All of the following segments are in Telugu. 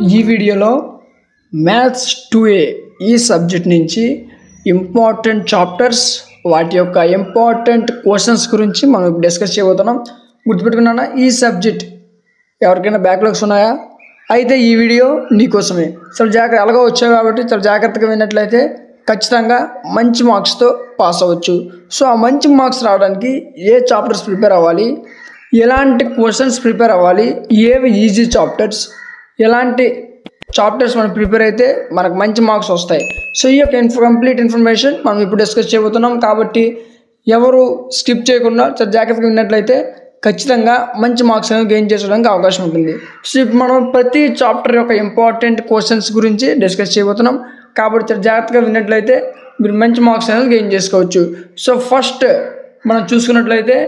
ఈ వీడియోలో మ్యాథ్స్ 2A ఈ సబ్జెక్ట్ నుంచి ఇంపార్టెంట్ చాప్టర్స్ వాటి యొక్క ఇంపార్టెంట్ క్వశ్చన్స్ గురించి మనం డిస్కస్ చేయబోతున్నాం. గుర్తుపెట్టుకున్నానా? ఈ సబ్జెక్ట్ ఎవరికైనా బ్యాక్లాగ్స్ ఉన్నాయా? అయితే ఈ వీడియో నీకోసమే. చాలా జాగ్రత్త ఎలాగో వచ్చావు కాబట్టి చాలా జాగ్రత్తగా విన్నట్లయితే ఖచ్చితంగా మంచి మార్క్స్తో పాస్ అవ్వచ్చు. సో ఆ మంచి మార్క్స్ రావడానికి ఏ చాప్టర్స్ ప్రిపేర్ అవ్వాలి, ఎలాంటి క్వశ్చన్స్ ప్రిపేర్ అవ్వాలి, ఏవి ఈజీ చాప్టర్స్, ఎలాంటి చాప్టర్స్ మనం ప్రిపేర్ అయితే మనకు మంచి మార్క్స్ వస్తాయి. సో ఈ యొక్క కంప్లీట్ ఇన్ఫర్మేషన్ మనం ఇప్పుడు డిస్కస్ చేయబోతున్నాం. కాబట్టి ఎవరు స్కిప్ చేయకుండా చాలా జాగ్రత్తగా విన్నట్లయితే ఖచ్చితంగా మంచి మార్క్స్ అనేవి గెయిన్ చేసుకోవడానికి అవకాశం ఉంటుంది. సో ఇప్పుడు మనం ప్రతి చాప్టర్ యొక్క ఇంపార్టెంట్ క్వశ్చన్స్ గురించి డిస్కస్ చేయబోతున్నాం. కాబట్టి చాలా జాగ్రత్తగా విన్నట్లయితే మీరు మంచి మార్క్స్ అనేది గెయిన్ చేసుకోవచ్చు. సో ఫస్ట్ మనం చూసుకున్నట్లయితే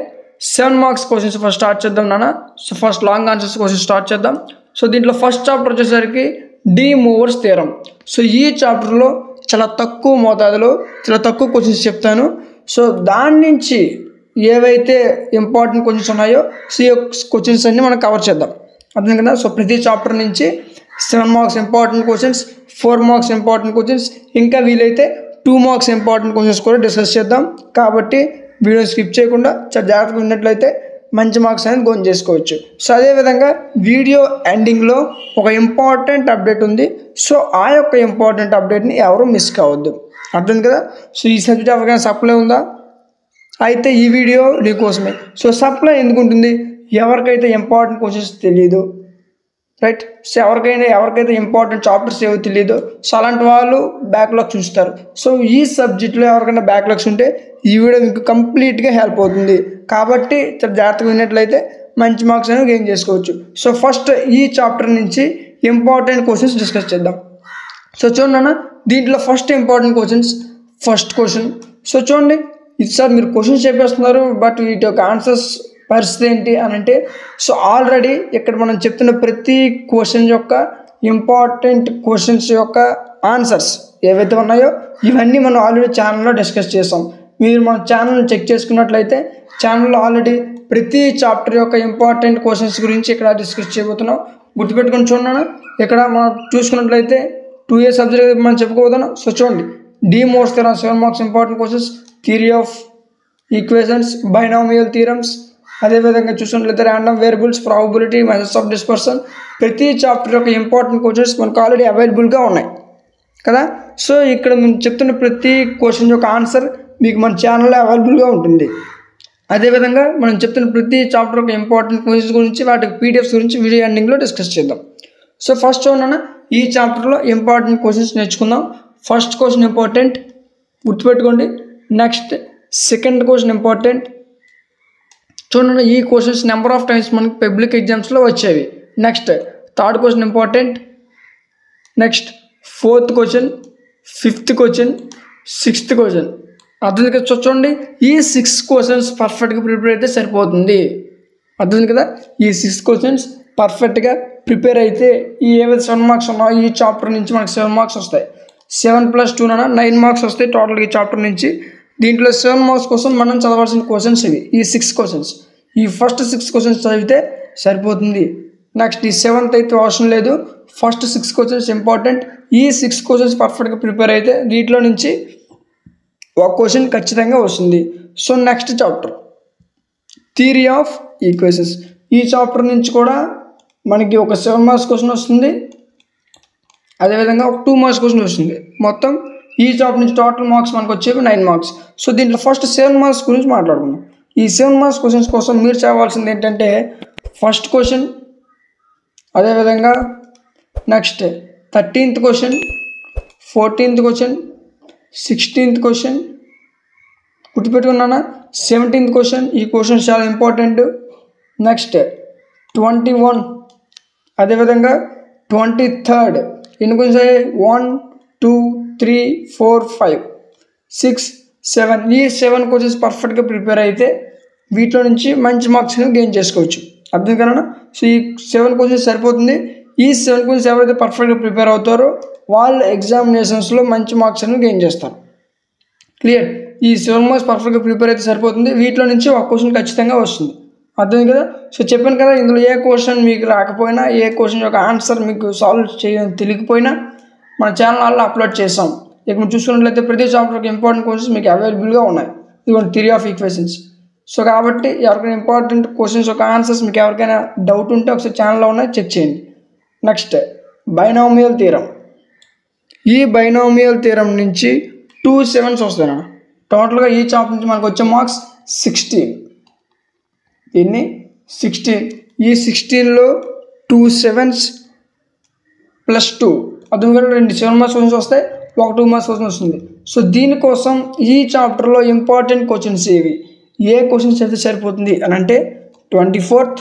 7 మార్క్స్ క్వశ్చన్స్ ఫస్ట్ స్టార్ట్ చేద్దాం నాన్న. So first long answers question start చేద్దాం. సో దీంట్లో ఫస్ట్ చాప్టర్ వచ్చేసరికి డి మూవర్స్ థియరం. సో ఈ చాప్టర్లో చాలా తక్కువ మోతాదులో చాలా తక్కువ క్వశ్చన్స్ చెప్తాను. సో దాని నుంచి ఏవైతే ఇంపార్టెంట్ క్వశ్చన్స్ ఉన్నాయో సో ఈ క్వశ్చన్స్ అన్నీ మనం కవర్ చేద్దాం. అర్థం కదా? సో ప్రతి చాప్టర్ నుంచి 7 marks important questions, 4 marks important questions, ఇంకా వీలైతే 2 మార్క్స్ ఇంపార్టెంట్ క్వశ్చన్స్ కూడా డిస్కస్ చేద్దాం. కాబట్టి వీడియో స్కిప్ చేయకుండా చాలా జాగ్రత్తగా ఉన్నట్లయితే మంచి మార్క్స్ అనేది గోన్ చేసుకోవచ్చు. సో అదేవిధంగా వీడియో ఎండింగ్లో ఒక ఇంపార్టెంట్ అప్డేట్ ఉంది. సో ఆ యొక్క ఇంపార్టెంట్ అప్డేట్ని ఎవరు మిస్ కావద్దు. అర్థం కదా? సో ఈ సబ్జెక్ట్ ఎవరికైనా సప్లై ఉందా? అయితే ఈ వీడియో నీకోసమే. సో సప్లై ఎందుకు ఉంటుంది? ఎవరికైతే ఇంపార్టెంట్ క్వశ్చన్స్ తెలియదు, రైట్? సో ఎవరికైతే ఇంపార్టెంట్ చాప్టర్స్ ఏవో తెలియదు, సో అలాంటి వాళ్ళు బ్యాక్లాగ్స్ చూస్తారు. సో ఈ సబ్జెక్ట్లో ఎవరికైనా బ్యాక్లాగ్స్ ఉంటే ఈ వీడియో మీకు కంప్లీట్గా హెల్ప్ అవుతుంది. కాబట్టి చాలా జాగ్రత్తగా విన్నట్లయితే మంచి మార్క్స్ అనేవి గెయిన్ చేసుకోవచ్చు. సో ఫస్ట్ ఈ చాప్టర్ నుంచి ఇంపార్టెంట్ క్వశ్చన్స్ డిస్కస్ చేద్దాం. సో చూడండి అన్న, దీంట్లో first important questions, first question. So చూడండి, ఇది సార్ మీరు క్వశ్చన్స్ చెప్పేస్తున్నారు బట్ వీటి యొక్క ఆన్సర్స్ పరిస్థితి ఏంటి అని అంటే, సో ఆల్రెడీ ఇక్కడ మనం చెప్తున్న ప్రతి క్వశ్చన్ యొక్క ఇంపార్టెంట్ క్వశ్చన్స్ యొక్క ఆన్సర్స్ ఏవైతే ఉన్నాయో ఇవన్నీ మనం ఆల్రెడీ ఛానల్లో డిస్కస్ చేసాం. మీరు మన ఛానల్ని చెక్ చేసుకున్నట్లయితే ఛానల్లో ఆల్రెడీ ప్రతి చాప్టర్ యొక్క ఇంపార్టెంట్ క్వశ్చన్స్ గురించి ఇక్కడ డిస్కస్ చేయబోతున్నాం. గుర్తుపెట్టుకొని చూడండి, ఇక్కడ మనం చూసుకున్నట్లయితే 2A సబ్జెక్ట్ మనం చెప్పుకోబోతున్నాం. సో చూడండి, De Moivre's theorem 7 marks important questions, theory of equations, binomial theorems, అదేవిధంగా చూసుకున్నట్లయితే random variables, probability, methods of dispersion. ప్రతి చాప్టర్ యొక్క ఇంపార్టెంట్ క్వశ్చన్స్ మనకు ఆల్రెడీ అవైలబుల్గా ఉన్నాయి కదా. సో ఇక్కడ మేము చెప్తున్న ప్రతి క్వశ్చన్ యొక్క ఆన్సర్ మీకు మన ఛానల్లో అవైలబుల్గా ఉంటుంది. అదేవిధంగా మనం చెప్తున్న ప్రతి చాప్టర్ యొక్క ఇంపార్టెంట్ క్వశ్చన్స్ గురించి వాటి పీడిఎఫ్స్ గురించి వీడియో ఎండింగ్లో డిస్కస్ చేద్దాం. సో ఫస్ట్ చూడండి, ఈ చాప్టర్లో ఇంపార్టెంట్ క్వశ్చన్స్ నేర్చుకుందాం. ఫస్ట్ క్వశ్చన్ ఇంపార్టెంట్, గుర్తుపెట్టుకోండి. Next second question important. చూడండి, ఈ క్వశ్చన్స్ నెంబర్ ఆఫ్ టైమ్స్ మనకి పబ్లిక్ ఎగ్జామ్స్లో వచ్చేవి. Next third question important. Next fourth question, fifth question, sixth question. అర్థం కదా? చూడండి, ఈ 6 క్వశ్చన్స్ పర్ఫెక్ట్గా ప్రిపేర్ అయితే సరిపోతుంది. అర్థం కదా? ఈ 6 క్వశ్చన్స్ పర్ఫెక్ట్గా ప్రిపేర్ అయితే ఈ ఏవైతే 7 మార్క్స్ ఉన్నాయో ఈ చాప్టర్ నుంచి మనకు 7 మార్క్స్ వస్తాయి. 7 + 2 9 మార్క్స్ వస్తాయి టోటల్గా ఈ చాప్టర్ నుంచి. దీంట్లో 7 మార్క్స్ కోసం మనం చదవాల్సిన క్వశ్చన్స్ ఇవి, ఈ 6 క్వశ్చన్స్. ఈ ఫస్ట్ 6 క్వశ్చన్స్ చదివితే సరిపోతుంది. నెక్స్ట్ ఈ 7th అయితే అవసరం లేదు. First 6 questions important. ఈ 6 క్వశ్చన్స్ పర్ఫెక్ట్గా ప్రిపేర్ అయితే వీటిలో నుంచి ఒక క్వశ్చన్ ఖచ్చితంగా వస్తుంది. So next chapter theory of equations. ఈ చాప్టర్ నుంచి కూడా మనకి ఒక 7 మార్క్స్ క్వశ్చన్ వస్తుంది, అదేవిధంగా ఒక 2 మార్క్స్ క్వశ్చన్ వస్తుంది. మొత్తం ఈ చాప్టర్ నుంచి టోటల్ మార్క్స్ మనకు వచ్చేవి 9 మార్క్స్. సో దీంట్లో ఫస్ట్ 7 మార్క్స్ గురించి మాట్లాడుకుందాం. ఈ 7 మార్క్స్ క్వశ్చన్స్ కోసం మీరు చదవాల్సింది ఏంటంటే ఫస్ట్ క్వశ్చన్, అదేవిధంగా next 13th question, 14th question, 16th question, గుర్తుపెట్టుకున్నానా? 17th question. ఈ క్వశ్చన్స్ చాలా ఇంపార్టెంట్. నెక్స్ట్ 21, అదేవిధంగా 23rd. ఎన్ని క్వశ్చన్స్? 1 2 3 4 5 6 7. ఈ 7 క్వశ్చన్స్ పర్ఫెక్ట్గా ప్రిపేర్ అయితే వీటిలో నుంచి మంచి మార్క్స్ గెయిన్ చేసుకోవచ్చు. అర్థం కదా? సో ఈ 7 క్వశ్చన్స్ సరిపోతుంది. ఈ 7 క్వశ్చన్స్ ఎవరైతే పర్ఫెక్ట్గా ప్రిపేర్ అవుతారో వాళ్ళు ఎగ్జామినేషన్స్లో మంచి మార్క్స్ అనేవి గెయిన్ చేస్తారు. క్లియర్? ఈ 7 మార్క్స్ పర్ఫెక్ట్గా ప్రిపేర్ అయితే సరిపోతుంది. వీటిలో నుంచి ఒక క్వశ్చన్ ఖచ్చితంగా వస్తుంది. అర్థం కదా. సో చెప్పాను కదా, ఇందులో ఏ క్వశ్చన్ మీకు రాకపోయినా, ఏ క్వశ్చన్ యొక్క ఆన్సర్ మీకు సాల్వ్ చేయడం తెలియకపోయినా మన ఛానల్లో అప్లోడ్ చేసాం. ఇక మీరు చూసుకున్నట్లయితే ప్రతి చాప్టర్కి ఇంపార్టెంట్ క్వశ్చన్స్ మీకు అవైలబుల్గా ఉన్నాయి. ఇదిగోండి థియరీ ఆఫ్ ఈక్వేషన్స్. సో కాబట్టి ఎవరికైనా ఇంపార్టెంట్ క్వశ్చన్స్ యొక్క ఆన్సర్స్ మీకు ఎవరికైనా డౌట్ ఉంటే ఒకసారి ఛానల్లో ఉన్నాయి, చెక్ చేయండి. Next binomial theorem. ఈ బైనామియల్ థియరం నుంచి 2 7s వస్తాయి. టోటల్గా ఈ చాప్టర్ నుంచి మనకు వచ్చే మార్క్స్ 16. దీన్ని 16, ఈ 16లో 2 7s + 2 అర్థం కదా, 2 7 మార్క్స్ క్వశ్చన్స్ వస్తాయి, 1 2 మార్క్స్ క్వశ్చన్ వస్తుంది. సో దీనికోసం ఈ చాప్టర్లో ఇంపార్టెంట్ క్వశ్చన్స్ ఏవి, ఏ క్వశ్చన్స్ అయితే సరిపోతుంది అని అంటే 24th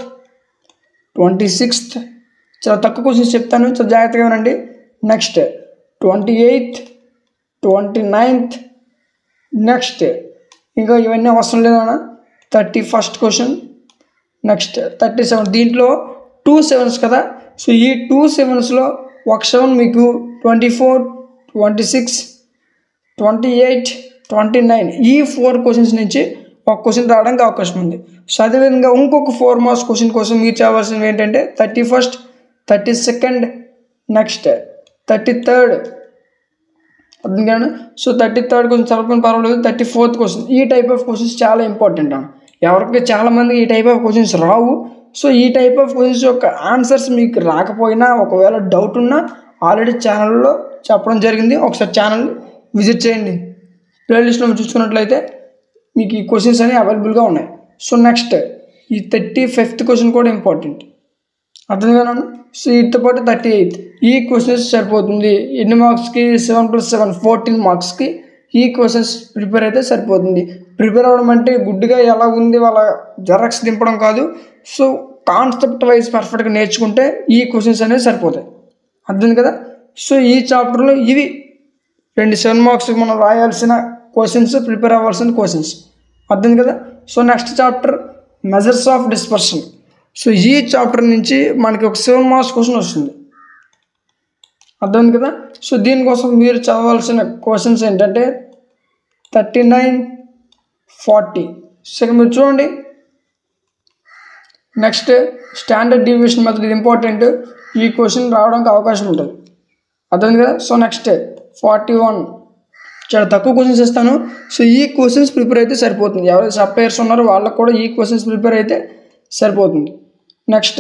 26th చాలా తక్కువ క్వశ్చన్స్ చెప్తాను, చాలా జాగ్రత్తగా వినండి. నెక్స్ట్ 28th 29th, నెక్స్ట్ ఇంకా ఇవన్నీ అవసరం లేదన్నా 31st క్వశ్చన్, నెక్స్ట్ 37. దీంట్లో 2 7s కదా. సో ఈ 2 7స్లో ఒక 7 మీకు 24 26 28 29 ఈ 4 క్వశ్చన్స్ నుంచి ఒక క్వశ్చన్ రావడానికి అవకాశం ఉంది. సో అదేవిధంగా ఇంకొక 4 మార్క్స్ క్వశ్చన్ కోసం మీరు చేయవలసినవి ఏంటంటే 31st 32nd, నెక్స్ట్ 33rd అర్థం కానీ. సో 33rd క్వశ్చన్ చదవకుండా పర్వాలేదు, 34th క్వశ్చన్. ఈ టైప్ ఆఫ్ క్వశ్చన్స్ చాలా ఇంపార్టెంట్ అన్న. ఎవరికి చాలామందికి ఈ type of questions Rao. So ఈ టైప్ ఆఫ్ క్వశ్చన్స్ యొక్క ఆన్సర్స్ మీకు రాకపోయినా, ఒకవేళ డౌట్ ఉన్నా ఆల్రెడీ ఛానల్లో చెప్పడం జరిగింది, ఒకసారి ఛానల్ విజిట్ చేయండి. ప్లేలిస్ట్లో మీరు చూసుకున్నట్లయితే మీకు ఈ క్వశ్చన్స్ అనేవి అవైలబుల్గా ఉన్నాయి. సో నెక్స్ట్ ఈ 35th క్వశ్చన్ కూడా ఇంపార్టెంట్, అర్థంగాను. సో వీటితో పాటు 38 ఈ క్వశ్చన్స్ సరిపోతుంది. ఎన్ని మార్క్స్కి? 7 + 7 14 మార్క్స్కి ఈ క్వశ్చన్స్ ప్రిపేర్ అయితే సరిపోతుంది. ప్రిపేర్ అవ్వడం అంటే గుడ్డుగా ఎలా ఉంది వాళ్ళ జెరాక్స్ దింపడం కాదు. సో కాన్సెప్ట్ వైజ్ పర్ఫెక్ట్గా నేర్చుకుంటే ఈ క్వశ్చన్స్ అనేవి సరిపోతాయి, అర్థం కదా. సో ఈ చాప్టర్లో ఇవి 2 7 మార్క్స్కి మనం రాయాల్సిన క్వశ్చన్స్, ప్రిపేర్ అవ్వాల్సిన క్వశ్చన్స్, అర్థం కదా. So next chapter measures of dispersion. So ఈ చాప్టర్ నుంచి మనకి ఒక 7 మార్క్స్ క్వశ్చన్ వస్తుంది, అర్థం కదా. సో దీనికోసం మీరు చదవాల్సిన క్వశ్చన్స్ ఏంటంటే 39 40. సో మీరు చూడండి. నెక్స్ట్ స్టాండర్డ్ డీవియేషన్ మెథడ్, ఇది ఇంపార్టెంట్, ఈ క్వశ్చన్ రావడానికి అవకాశం ఉంటుంది, అర్థం కదా. సో నెక్స్ట్ 41 చాలా తక్కువ క్వశ్చన్స్ ఇస్తాను. సో ఈ క్వశ్చన్స్ ప్రిపేర్ అయితే సరిపోతుంది. ఎవరైతే సప్లయర్స్ ఉన్నారో వాళ్ళకు కూడా ఈ క్వశ్చన్స్ ప్రిపేర్ అయితే సరిపోతుంది. Next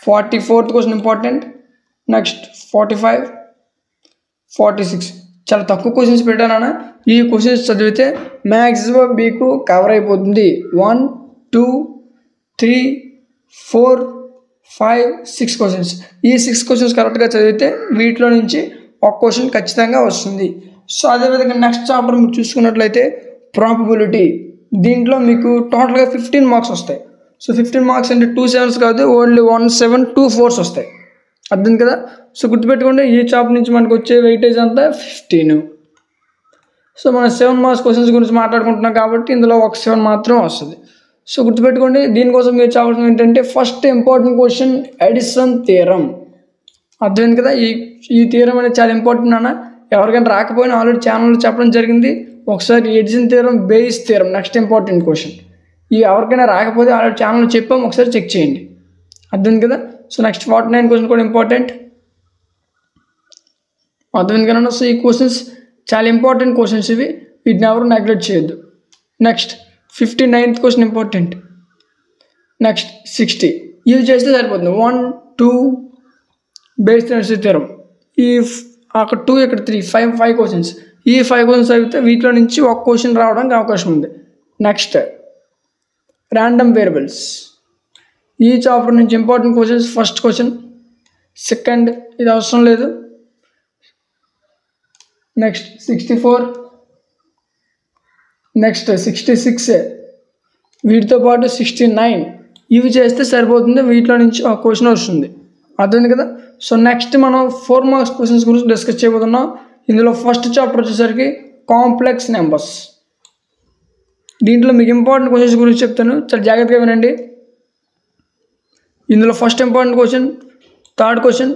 44th question important. Next 45 46 చాలా తక్కువ క్వశ్చన్స్ పెట్టానన్నా. ఈ క్వశ్చన్స్ చదివితే మ్యాక్సిమం మీకు కవర్ అయిపోతుంది. 1 2 3 4 5 6 క్వశ్చన్స్. ఈ 6 క్వశ్చన్స్ కరెక్ట్గా చదివితే వీటిలో నుంచి ఒక క్వశ్చన్ ఖచ్చితంగా వస్తుంది. సో అదేవిధంగా నెక్స్ట్ చాప్టర్ మీరు చూసుకున్నట్లయితే ప్రాబబిలిటీ. దీంట్లో మీకు టోటల్గా 15 మార్క్స్ వస్తాయి. సో 15 మార్క్స్ అంటే 2 7s కాదు, ఓన్లీ 1 7 2 4s వస్తాయి, అర్థం కదా. సో గుర్తుపెట్టుకోండి, ఈ చాప్టర్ నుంచి మనకు వచ్చే వెయిటేజ్ అంతా 15. సో మనం 7 మార్క్స్ క్వశ్చన్స్ గురించి మాట్లాడుకుంటున్నాం కాబట్టి ఇందులో ఒక 7 మాత్రం వస్తుంది. సో గుర్తుపెట్టుకోండి, దీనికోసం మీరు చావాల్సింది ఏంటంటే first important question Edison theorem, అర్థమైంది కదా. ఈ థియరం అనేది చాలా ఇంపార్టెంట్ అన్న. ఎవరికైనా రాకపోయినా ఆల్రెడీ ఛానల్లో చెప్పడం జరిగింది. ఒకసారి Edison theorem, Bayes theorem next important question. ఈ ఎవరికైనా రాకపోతే ఆల్రెడీ ఛానల్లో చెప్పాం, ఒకసారి చెక్ చేయండి, అర్థమైంది కదా. సో నెక్స్ట్ 49 క్వశ్చన్ కూడా ఇంపార్టెంట్, అర్థమైంది కదా. సో ఈ క్వశ్చన్స్ చాలా ఇంపార్టెంట్ క్వశ్చన్స్ ఇవి, వీటిని ఎవరు నెగ్లెక్ట్ చేయొద్దు. Next 59th question important. Next 60 ఇవి చేస్తే సరిపోతుంది. 1 2 బేస్ థియరం, ఈ అక్కడ 2 ఇక్కడ 3 5 క్వశ్చన్స్. ఈ 5 క్వశ్చన్స్ అయితే వీటిలో నుంచి ఒక క్వశ్చన్ రావడానికి అవకాశం ఉంది. Next random variables. ఈ చాప్టర్ నుంచి important questions. First question, second ఇది అవసరం లేదు. నెక్స్ట్ 64, నెక్స్ట్ 66, వీటితో పాటు 69 ఇవి చేస్తే సరిపోతుంది. వీటిలో నుంచి ఒక క్వశ్చన్ వస్తుంది, అర్థమైంది కదా. సో నెక్స్ట్ మనం 4 మార్క్స్ క్వశ్చన్స్ గురించి డిస్కస్ చేయబోతున్నాం. ఇందులో ఫస్ట్ చాప్టర్ వచ్చేసరికి కాంప్లెక్స్ నెంబర్స్. దీంట్లో మీకు ఇంపార్టెంట్ క్వశ్చన్స్ గురించి చెప్తాను, చాలా జాగ్రత్తగా వినండి. ఇందులో first important question, third question,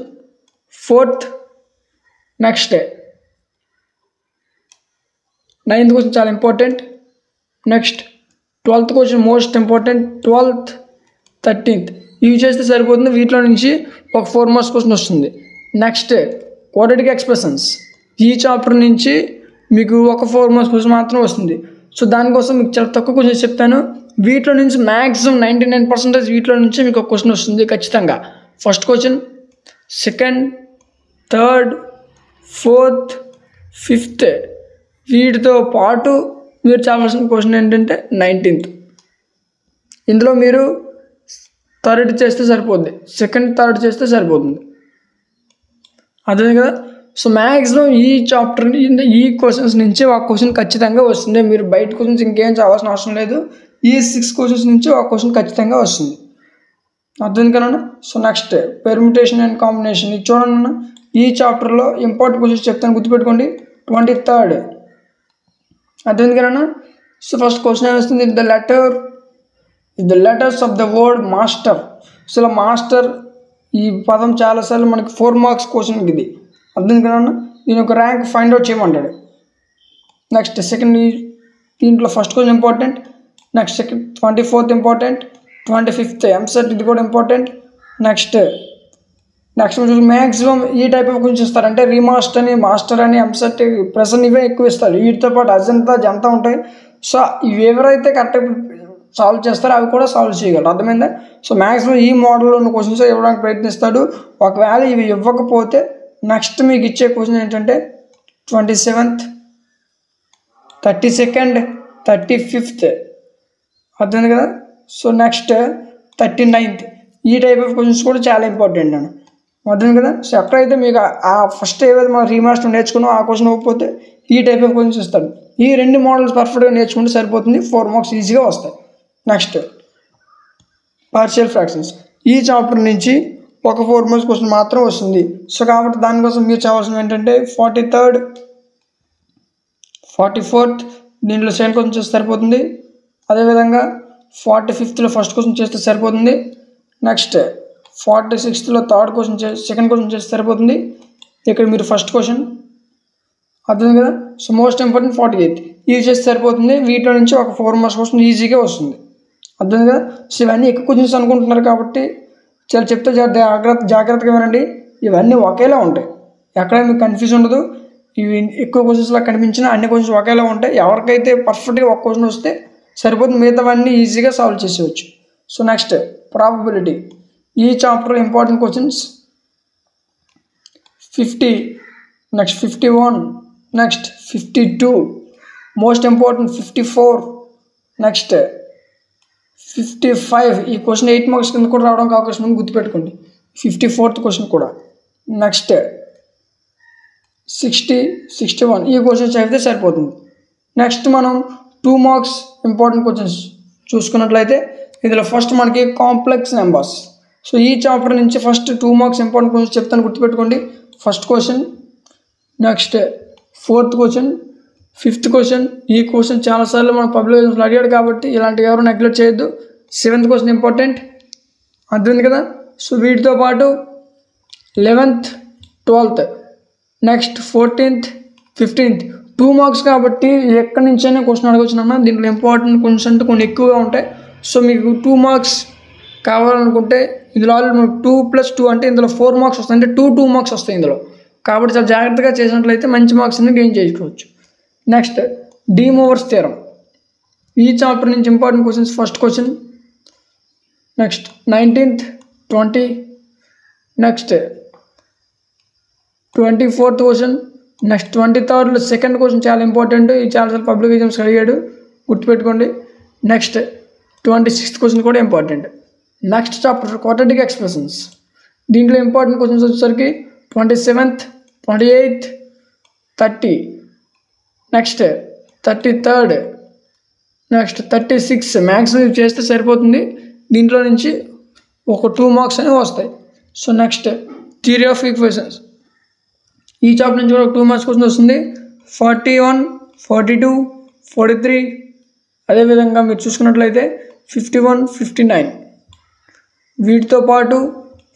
fourth, next 9th question చాలా important. Next 12th question most important, 12th 13th ఇవి చేస్తే సరిపోతుంది. వీటిలో నుంచి ఒక 4 మార్క్స్ క్వశ్చన్ వస్తుంది. నెక్స్ట్ క్వాడ్రాటిక్ ఎక్స్ప్రెషన్స్, ఈ చాప్టర్ నుంచి మీకు ఒక 4 మార్క్స్ క్వశ్చన్ మాత్రం వస్తుంది. సో దానికోసం మీకు చాలా తక్కువ క్వశ్చన్స్ చెప్తాను. వీటిలో నుంచి మ్యాక్సిమం 99% వీటిలో నుంచి మీకు ఒక క్వశ్చన్ వస్తుంది ఖచ్చితంగా. First question, second, third, fourth, fifth, వీటితో పాటు మీరు చావాల్సిన క్వశ్చన్ ఏంటంటే 19th. ఇందులో మీరు థర్డ్ చేస్తే సరిపోద్ది, సెకండ్ థర్డ్ చేస్తే సరిపోతుంది, అదే కదా. సో మ్యాక్సిమం ఈ చాప్టర్ ఈ క్వశ్చన్స్ నుంచి ఒక క్వశ్చన్ ఖచ్చితంగా వస్తుంది. మీరు బయట క్వశ్చన్స్ ఇంకేం చదవాల్సిన అవసరం లేదు. ఈ 6 క్వశ్చన్స్ నుంచి ఒక క్వశ్చన్ ఖచ్చితంగా వస్తుంది, అర్థం కన్నా. So next permutation and combination, ఇది చూడండి. ఈ చాప్టర్లో ఇంపార్టెంట్ క్వశ్చన్స్ చెప్తాను, గుర్తుపెట్టుకోండి. 23rd, అర్థం కన్నా. సో ఫస్ట్ క్వశ్చన్ ఏమొస్తుంది, the letters of the word master. So ఇలా మాస్టర్ ఈ పదం చాలాసార్లు మనకి 4 మార్క్స్ క్వశ్చన్ ఇది, అర్థం కన్నా. దీని ఒక ర్యాంక్ ఫైండ్ అవుట్ చేయమంటాడు. నెక్స్ట్ సెకండ్, దీంట్లో first question important. Next 24th important, 25th EAMCET, ఇది కూడా ఇంపార్టెంట్. నెక్స్ట్ మ్యాక్సిమం ఈ టైప్ ఆఫ్ క్వశ్చన్స్ ఇస్తారు, అంటే రీమాస్టర్ అని, మాస్టర్ అని, ఎంసెట్, ప్రెసెంట్ ఇవే ఎక్కువ ఇస్తారు. వీటితో పాటు అజంతా జంతా ఉంటాయి. సో ఇవి ఎవరైతే కరెక్ట్గా సాల్వ్ చేస్తారో అవి కూడా సాల్వ్ చేయగలరు, అర్థమైందా. సో మ్యాక్సిమం ఈ మోడల్లో ఉన్న క్వశ్చన్స్ ఇవ్వడానికి ప్రయత్నిస్తాడు. ఒకవేళ ఇవి ఇవ్వకపోతే నెక్స్ట్ మీకు ఇచ్చే క్వశ్చన్ ఏంటంటే 27th, 32nd, 35th, అర్థమైంది కదా. సో నెక్స్ట్ 39th, ఈ టైప్ ఆఫ్ క్వశ్చన్స్ కూడా చాలా ఇంపార్టెంట్ అండి, అర్థం కదా. సో ఎక్కడైతే మీకు ఆ ఫస్ట్ ఏవైతే మనం రీమాస్టర్ నేర్చుకున్నాం ఆ క్వశ్చన్ ఇవ్వకపోతే ఈ టైప్ ఆఫ్ క్వశ్చన్స్ ఇస్తాడు. ఈ 2 మోడల్స్ పర్ఫెక్ట్గా నేర్చుకుంటే సరిపోతుంది, 4 మార్క్స్ ఈజీగా వస్తాయి. నెక్స్ట్ పార్షియల్ ఫ్రాక్షన్స్, ఈ చాప్టర్ నుంచి ఒక 4 మార్క్స్ క్వశ్చన్ మాత్రం వస్తుంది. సో కాబట్టి దానికోసం మీరు చావాల్సింది ఏంటంటే 43rd, 44th, దీంట్లో సెకండ్ క్వశ్చన్ చేస్తే సరిపోతుంది. అదేవిధంగా 45th ఫస్ట్ క్వశ్చన్ చేస్తే సరిపోతుంది. Next 46th third question second question చేస్తే సరిపోతుంది. ఇక్కడ మీరు ఫస్ట్ క్వశ్చన్, అర్థం కదా. సో మోస్ట్ ఇంపార్టెంట్ 48th, ఇవి చేస్తే సరిపోతుంది. వీటిలో నుంచి ఒక 4 మార్క్స్ క్వశ్చన్ ఈజీగా వస్తుంది, అర్థం కదా. సో ఇవన్నీ ఎక్కువ క్వశ్చన్స్ అనుకుంటున్నారు కాబట్టి చాలా చెప్తే జాగ్రత్తగా వినండి. ఇవన్నీ ఒకేలా ఉంటాయి, ఎక్కడ మీకు కన్ఫ్యూజ్ ఉండదు. ఇవి ఎక్కువ క్వశ్చన్స్లా కనిపించినా అన్ని క్వశ్చన్స్ ఒకేలా ఉంటాయి. ఎవరికైతే పర్ఫెక్ట్గా ఒక క్వశ్చన్ వస్తే సరిపోతుంది, మిగతావన్నీ ఈజీగా సాల్వ్ చేసేవచ్చు. సో నెక్స్ట్ ప్రాబబిలిటీ, ఈ chapter important questions 50, next 51, next 52, most important 54, next 55. ఈ క్వశ్చన్ 8 మార్క్స్ కింద కూడా రావడానికి అవకాశం ఉంది, గుర్తుపెట్టుకోండి. 54th క్వశ్చన్ కూడా. నెక్స్ట్ 60, 61, ఈ క్వశ్చన్స్ చదివితే సరిపోతుంది. నెక్స్ట్ మనం 2 మార్క్స్ ఇంపార్టెంట్ క్వశ్చన్స్ చూసుకున్నట్లయితే ఇందులో ఫస్ట్ మనకి కాంప్లెక్స్ నెంబర్స్. సో ఈ చాప్టర్ నుంచి ఫస్ట్ 2 మార్క్స్ ఇంపార్టెంట్ క్వశ్చన్స్ చెప్తాను, గుర్తుపెట్టుకోండి. First question, next 4th question, 5th question. ఈ క్వశ్చన్ చాలాసార్లు మన పబ్లిక్ ఎగ్జామ్స్లో అడిగాడు కాబట్టి ఇలాంటివి ఎవరు నెగ్లెక్ట్ చేయొద్దు. 7th క్వశ్చన్ ఇంపార్టెంట్, అర్థమైంది కదా. సో వీటితో పాటు 11th, 12th, next 14th, 15th 2 marks కాబట్టి ఎక్కడి నుంచైనా క్వశ్చన్ అడగొచ్చునన్నా. దీంట్లో ఇంపార్టెంట్ క్వశ్చన్స్ అంటే కొన్ని ఎక్కువగా ఉంటాయి. సో మీకు 2 మార్క్స్ కావాలనుకుంటే ఇందులో ఆల్రెడీ మనకు 2+2 అంటే ఇందులో 4 మార్క్స్ వస్తాయి, అంటే 2 మార్క్స్ వస్తాయి ఇందులో. కాబట్టి చాలా జాగ్రత్తగా చేసినట్లయితే మంచి మార్క్స్ అన్ని గెయిన్ చేసుకోవచ్చు. నెక్స్ట్ డి మూవర్స్ థియరం, ఈ చాప్టర్ నుంచి important questions. First question, next 19th, 20, next 24th question, next 23rd second question చాలా ఇంపార్టెంట్, ఇది చాలాసార్లు పబ్లిక్ ఎగ్జామ్స్ అడిగాడు, గుర్తుపెట్టుకోండి. నెక్స్ట్ 26th క్వశ్చన్ కూడా important. Next chapter quadratic expressions, దీంట్లో ఇంపార్టెంట్ క్వశ్చన్స్ వచ్చేసరికి 27th, 28th, 30, next 33rd, next 36. Maximum చేస్తే సరిపోతుంది, దీంట్లో నుంచి ఒక 2 మార్క్స్ అనేవి వస్తాయి. So next theory of equations, ఈ చాప్టర్ నుంచి కూడా ఒక 2 మార్క్స్ క్వశ్చన్ వస్తుంది. 41, 42, 43, అదేవిధంగా మీరు చూసుకున్నట్లయితే 51, 59, వీటితో పాటు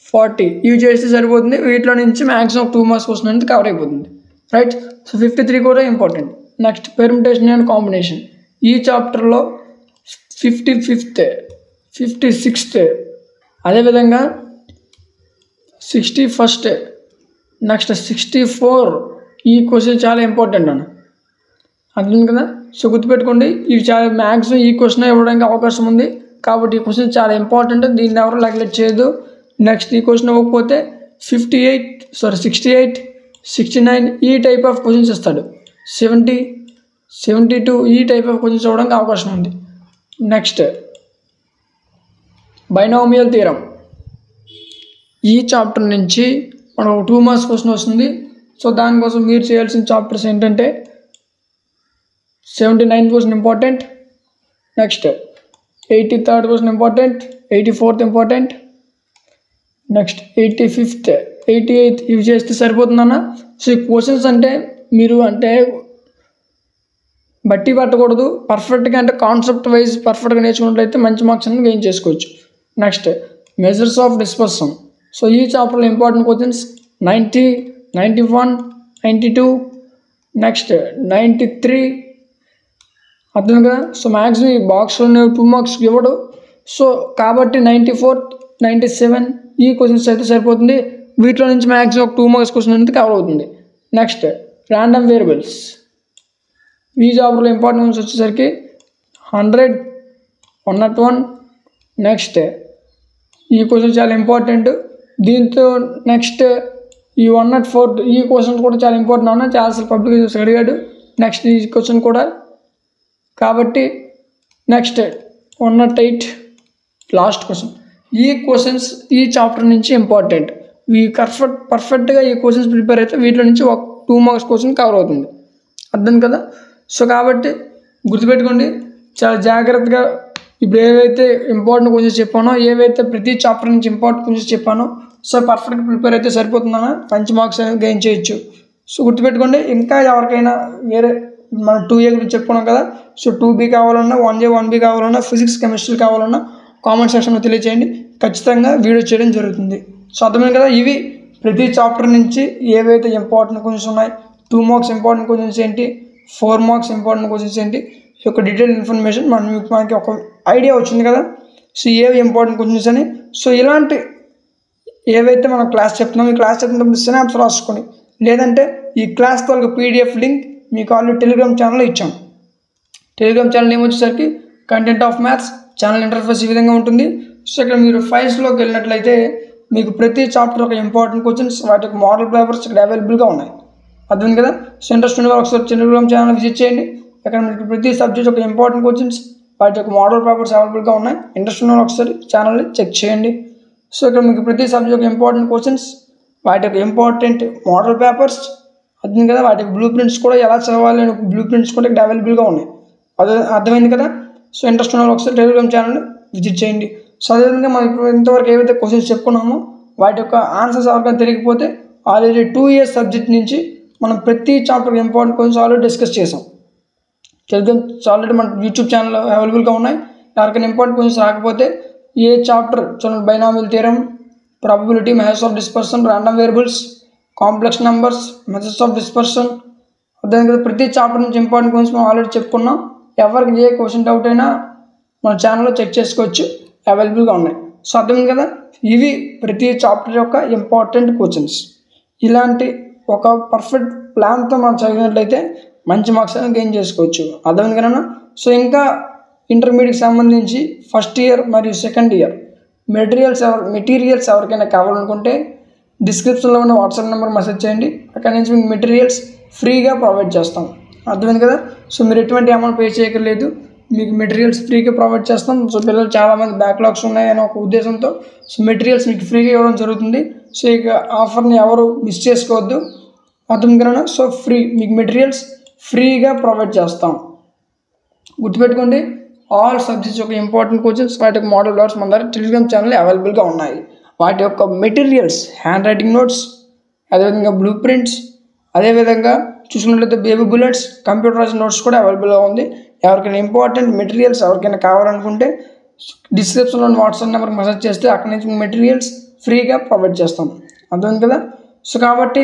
40 ఇవి చేస్తే సరిపోతుంది. వీటిలో నుంచి మ్యాక్సిమం 2 మార్క్స్ క్వశ్చన్ అనేది కవర్ అయిపోతుంది, రైట్. సో 53 కూడా important. Next permutation and combination, ఈ చాప్టర్లో 55th, 56th, అదేవిధంగా 61st, నెక్స్ట్ 64. ఈ క్వశ్చన్ చాలా ఇంపార్టెంట్ అన్న, అర్థం కదా. సో గుర్తుపెట్టుకోండి, ఇవి చాలా మ్యాక్సిమం ఈ క్వశ్చన్ ఇవ్వడానికి అవకాశం ఉంది కాబట్టి ఈ క్వశ్చన్ చాలా ఇంపార్టెంట్, దీన్ని ఎవరు నెగ్లెక్ట్ చేయదు. నెక్స్ట్ ఈ క్వశ్చన్ ఇవ్వకపోతే 68, 69 ఈ టైప్ ఆఫ్ క్వశ్చన్స్ ఇస్తాడు. 70, 72 ఈ టైప్ ఆఫ్ క్వశ్చన్స్ ఇవ్వడానికి అవకాశం ఉంది. నెక్స్ట్ బైనామియల్ థియరం, ఈ చాప్టర్ నుంచి మనకు 2 మార్క్స్ క్వశ్చన్ వస్తుంది. సో దానికోసం మీరు చేయాల్సిన చాప్టర్స్ ఏంటంటే 79th question important, next 83rd question important, 84th important, next 85th, 88th ఇవి చేస్తే సరిపోతుందన్న. సో ఈ క్వశ్చన్స్ అంటే మీరు అంటే బట్టి పట్టకూడదు, పర్ఫెక్ట్గా అంటే కాన్సెప్ట్ వైజ్ పర్ఫెక్ట్గా నేర్చుకున్నట్లయితే మంచి మార్క్స్ అనేది గెయిన్ చేసుకోవచ్చు. Next measures of dispersion, so ఈ చాప్టర్లో ఇంపార్టెంట్ క్వశ్చన్స్ 90, 91, 92, నెక్స్ట్ 93, అర్థం కదా. సో మ్యాక్సిమం ఈ బాక్స్లో 2 మార్క్స్ ఇవ్వడు. సో కాబట్టి 94, 97 ఈ క్వశ్చన్స్ అయితే సరిపోతుంది. వీటిలో నుంచి మ్యాక్సిమం ఒక 2 మార్క్స్ క్వశ్చన్ అనేది కవర్ అవుతుంది. నెక్స్ట్ ర్యాండమ్ వేరియబుల్స్, ఈ చాప్టర్లో ఇంపార్టెంట్ క్వశ్చన్స్ వచ్చేసరికి 100, 101, నెక్స్ట్ ఈ క్వశ్చన్ చాలా ఇంపార్టెంట్. దీంతో నెక్స్ట్ ఈ 104 ఈ క్వశ్చన్స్ కూడా చాలా ఇంపార్టెంట్ అన్న, చాలా పబ్లిక్ అడిగాడు. నెక్స్ట్ ఈ క్వశ్చన్ కూడా కాబట్టి నెక్స్ట్ 108 లాస్ట్ క్వశ్చన్. ఈ క్వశ్చన్స్ ఈ చాప్టర్ నుంచి ఇంపార్టెంట్, ఈ పర్ఫెక్ట్గా ఈ క్వశ్చన్స్ ప్రిపేర్ అయితే వీటిలో నుంచి ఒక 2 మార్క్స్ క్వశ్చన్ కవర్ అవుతుంది, అర్థం కదా. సో కాబట్టి గుర్తుపెట్టుకోండి, చాలా జాగ్రత్తగా ఇప్పుడు ఏవైతే ఇంపార్టెంట్ క్వశ్చన్స్ చెప్పానో, ఏవైతే ప్రతి చాప్టర్ నుంచి ఇంపార్టెంట్ క్వశ్చన్స్ చెప్పానో, సో పర్ఫెక్ట్గా ప్రిపేర్ అయితే సరిపోతుందన్న, మంచి మార్క్స్ అనేది గెయిన్ చేయొచ్చు. సో గుర్తుపెట్టుకోండి, ఇంకా ఎవరికైనా వేరే మనం 2A గురించి చెప్పుకున్నాం కదా, సో 2B కావాలన్నా, 1A 1B కావాలన్నా, ఫిజిక్స్ కెమిస్ట్రీ కావాలన్నా కామెంట్ సెక్షన్లో తెలియచేయండి, ఖచ్చితంగా వీడియో చేయడం జరుగుతుంది. సో అర్థమైంది కదా, ఇవి ప్రతి చాప్టర్ నుంచి ఏవైతే ఇంపార్టెంట్ క్వశ్చన్స్ ఉన్నాయి, 2 మార్క్స్ ఇంపార్టెంట్ క్వశ్చన్స్ ఏంటి, 4 మార్క్స్ ఇంపార్టెంట్ క్వశ్చన్స్ ఏంటి, ఈ యొక్క డీటెయిల్ ఇన్ఫర్మేషన్ మనకి ఒక ఐడియా వచ్చింది కదా. సో ఏవి ఇంపార్టెంట్ క్వశ్చన్స్ అని, సో ఇలాంటి ఏవైతే మనం క్లాస్ చెప్తున్నాం, ఈ క్లాస్ చెప్తున్నప్పుడు సినాప్స్ రాసుకొని, లేదంటే ఈ క్లాస్ తాలూకు PDF లింక్ మీకు ఆల్రెడీ టెలిగ్రామ్ ఛానల్లో ఇచ్చాం. టెలిగ్రామ్ ఛానల్ నేమ్ వచ్చేసరికి content of maths, channel interface ఈ విధంగా ఉంటుంది. సో ఇక్కడ మీరు ఫైల్స్లోకి వెళ్ళినట్లయితే మీకు ప్రతి చాప్టర్ ఒక ఇంపార్టెంట్ క్వశ్చన్స్, వాటి యొక్క మోడల్ పేపర్స్ ఇక్కడ అవైలబుల్గా ఉన్నాయి, అర్థం కదా. సో ఇంట్రెస్ట్ ఉన్న వాళ్ళు ఒకసారి టెలిగ్రామ్ ఛానల్ విజిట్ చేయండి, అక్కడ మీకు ప్రతి సబ్జెక్ట్ ఒక ఇంపార్టెంట్ క్వశ్చన్స్, వాటి యొక్క మోడల్ పేపర్స్ అవైలబుల్గా ఉన్నాయి. ఇంట్రెస్ట్ ఉన్న వాళ్ళు ఒకసారి ఛానల్ని చెక్ చేయండి. సో ఇక్కడ మీకు ప్రతి సబ్జెక్ట్ ఒక ఇంపార్టెంట్ క్వశ్చన్స్, వాటి యొక్క ఇంపార్టెంట్ మోడల్ పేపర్స్, అర్థం కదా, వాటి బ్లూ ప్రింట్స్ కూడా ఎలా చదవాలి అని బ్లూ ప్రింట్స్ కూడా ఇక్కడ అవైలబుల్గా ఉన్నాయి, అర్థమైంది కదా. సో ఇంట్రెస్ట్ ఉన్న వాళ్ళు ఒకసారి టెలిగ్రామ్ ఛానల్ విజిట్ చేయండి. సో అదేవిధంగా మనం ఇప్పుడు ఇంతవరకు ఏవైతే క్వశ్చన్స్ చెప్పుకున్నామో వాటి యొక్క ఆన్సర్స్ ఎవరికైనా తెలియకపోతే ఆల్రెడీ 2 years సబ్జెక్ట్ నుంచి మనం ప్రతి chapter important questions already discuss చేసాం. టెలిగ్రామ్ ఆల్రెడీ మన యూట్యూబ్ ఛానల్ అవైలబుల్గా ఉన్నాయి. ఎవరికైనా ఇంపార్టెంట్ క్వశ్చన్స్ రాకపోతే ఏ చాప్టర్ చూడండి, binomial theorem, probability, measures of dispersion, random variables, complex numbers, measures of dispersion, అర్థం కదా. ప్రతి చాప్టర్ నుంచి ఇంపార్టెంట్ క్వశ్చన్స్ మనం ఆల్రెడీ చెప్పుకున్నాం. ఎవరికి ఏ క్వశ్చన్ డౌట్ అయినా మన ఛానల్లో చెక్ చేసుకోవచ్చు, అవైలబుల్గా ఉన్నాయి. సో అర్థమైంది కదా, ఇవి ప్రతి చాప్టర్ యొక్క ఇంపార్టెంట్ క్వశ్చన్స్. ఇలాంటి ఒక పర్ఫెక్ట్ ప్లాన్తో మనం చదివినట్లయితే మంచి మార్క్స్ అనేది గెయిన్ చేసుకోవచ్చు, అర్థమైంది కదా. సో ఇంకా ఇంటర్మీడియట్కి సంబంధించి ఫస్ట్ ఇయర్ మరియు సెకండ్ ఇయర్ మెటీరియల్స్ ఎవరికైనా కావాలనుకుంటే డిస్క్రిప్షన్లో ఉన్న వాట్సాప్ నెంబర్ మెసేజ్ చేయండి, అక్కడి నుంచి మీకు మెటీరియల్స్ ఫ్రీగా ప్రొవైడ్ చేస్తాం, అర్థమైంది కదా. సో మీరు ఎటువంటి అమౌంట్ పే చేయక్కర్లేదు, మీకు మెటీరియల్స్ ఫ్రీగా ప్రొవైడ్ చేస్తాం. సో పిల్లలు చాలామంది బ్యాక్లాగ్స్ ఉన్నాయని ఒక ఉద్దేశంతో సో మెటీరియల్స్ మీకు ఫ్రీగా ఇవ్వడం జరుగుతుంది. సో ఇక ఆఫర్ని ఎవరు మిస్ చేసుకోవద్దు, అర్థం కదా. సో మీకు మెటీరియల్స్ ఫ్రీగా ప్రొవైడ్ చేస్తాం, గుర్తుపెట్టుకోండి. ఆల్ సబ్జెక్ట్స్ యొక్క ఇంపార్టెంట్ క్వశ్చన్స్, వాటి యొక్క మోడల్ పేపర్స్ మన దగ్గర టెలిగ్రామ్ ఛానల్ అవైలబుల్గా ఉన్నాయి. వాటి యొక్క మెటీరియల్స్, హ్యాండ్ రైటింగ్ నోట్స్, అదేవిధంగా బ్లూ ప్రింట్స్, అదేవిధంగా చూసుకున్నట్లయితే బేబీ బుల్లెట్స్, కంప్యూటరైజ్ నోట్స్ కూడా అవైలబుల్గా ఉంది. ఎవరికైనా ఇంపార్టెంట్ మెటీరియల్స్ ఎవరికైనా కావాలనుకుంటే డిస్క్రిప్షన్లో వాట్సాప్ నెంబర్కి మెసేజ్ చేస్తే అక్కడి నుంచి మెటీరియల్స్ ఫ్రీగా ప్రొవైడ్ చేస్తాం, అర్థమైంది కదా. సో కాబట్టి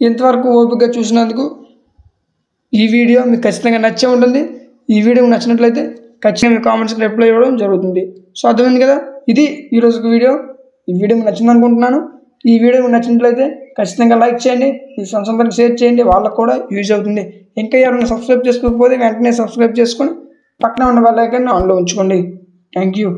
ఇంతవరకు ఓపికగా చూసినందుకు ఈ వీడియో మీకు ఖచ్చితంగా నచ్చే ఉంటుంది. ఈ వీడియో నచ్చినట్లయితే ఖచ్చితంగా మీ కామెంట్స్కి రిప్లై ఇవ్వడం జరుగుతుంది. సో అర్థమైంది కదా, ఇది ఈరోజుకి వీడియో. ఈ వీడియో మీకు నచ్చింది అనుకుంటున్నాను. ఈ వీడియో మీకు నచ్చినట్లయితే ఖచ్చితంగా లైక్ చేయండి, మీ ఫ్రెండ్స్ అందరికి షేర్ చేయండి, వాళ్ళకు కూడా యూజ్ అవుతుంది. ఇంకా ఎవరైనా సబ్స్క్రైబ్ చేసుకోకపోతే వెంటనే సబ్స్క్రైబ్ చేసుకొని పక్కన ఉన్న బెల్ ఐకాన్ ఆన్లో ఉంచుకోండి. Thank you.